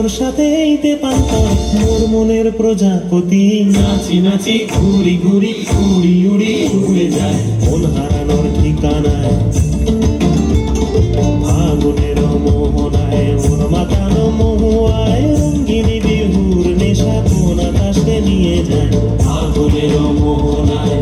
তোর সাথেইতে পান্তর মোর মনের প্রজাপতি নাচি নাচি ঘুরি ঘুরি উড়ি উড়ি উড়ে যায় মন হারানোর ঠিকানায় ফাগুনের মোহনায় মন মাতানো মহুয়ায় রঙ্গিনী বিহুর নেশা কোন আকাশে নিয়ে যায় ফাগুনের মোহনায়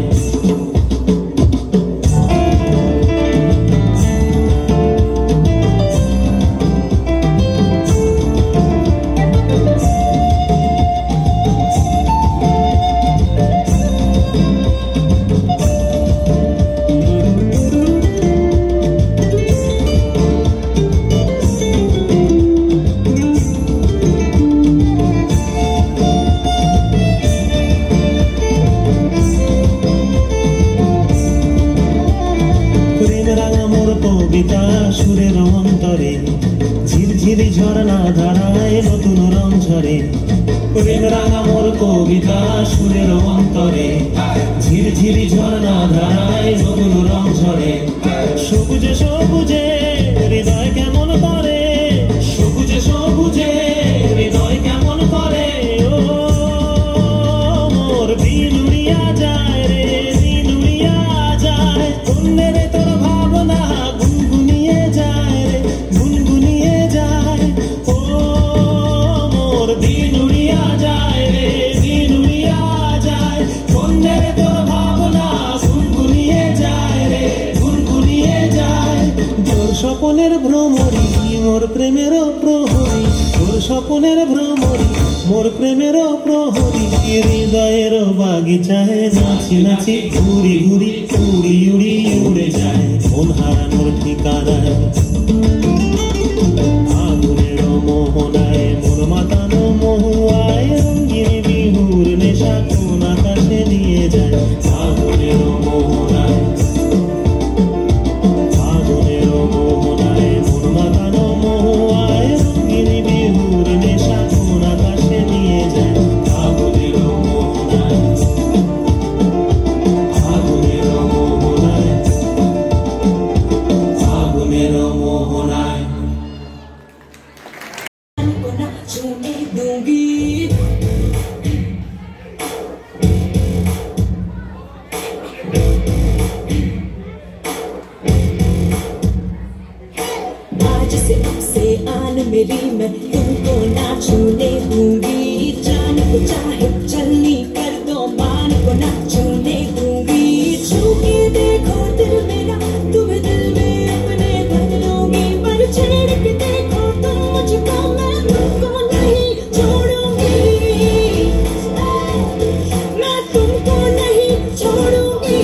কবিতা সুরের অন্তরে ঝিরঝিরি ঝর্ণা ধারায় নতুন রং ঝরে প্রেম রাঙা মোর কবিতা সুরের অন্তরে ঝিরঝিরি ঝর্ণা ধারায় নতুন রং ঝরে সবুজে সবুজে হৃদয় কেমন করে সবুজে সবুজে হৃদয় কেমন করে ও মোর দিন উড়িয়া যায় রে দিন উড়িয়া যায় অন্যের তোর ভাবনা গুনগুনিয়ে যায় রে গুনগুনিয়ে যায় ও মোর দিন উড়িয়া যায় রে দিন উড়িয়া যায় অন্যের তোর ভাবনা গুনগুনিয়ে যায় রে গুনগুনিয়ে যায় তোর স্বপনের ভ্রমরি মোর প্রেমের প্রহরী তোর স্বপনের ভ্রমরি মোর প্রেমের প্রহরী হৃদয়ের বাগিচায় নাচি নাচি ঘুরি ঘুরি উড়ি উড়ি উড়ে যায় মন হারানোর ঠিকানায় ফাগুনের মোহনায় মন মাতানো মহুয়ায় রঙ্গিনী বিহুর নেশা কোন আকাশে নিয়ে যায় ফাগুনের মোহনায় ফাগুনের মোহনায় মন মাতানো মহুয়ায় রঙ্গিনী বিহুর নেশা কোন আকাশে নিয়ে যায় ফাগুনের মোহনায় ফাগুনের মোহনায় ফাগুনের মোহনায় छूने दूंगी आज से अब से आन मेरी मैं तुमको ना छूने दूंगी जान को चाहे चलनी कर दो मान को ना छूने दूंगी छू के देखो दिल मेरा तुम्हें दिल में अपने भर लूंगी पर छेड़ के देखो तुम मुझको मैं तुमको नहीं छोड़ूंगी मैं तुमको नहीं छोड़ूंगी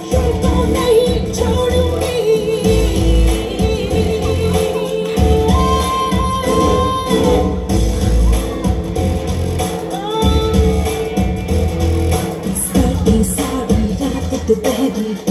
तुमको नहीं छोड़ूंगी सारी रात दोपहरी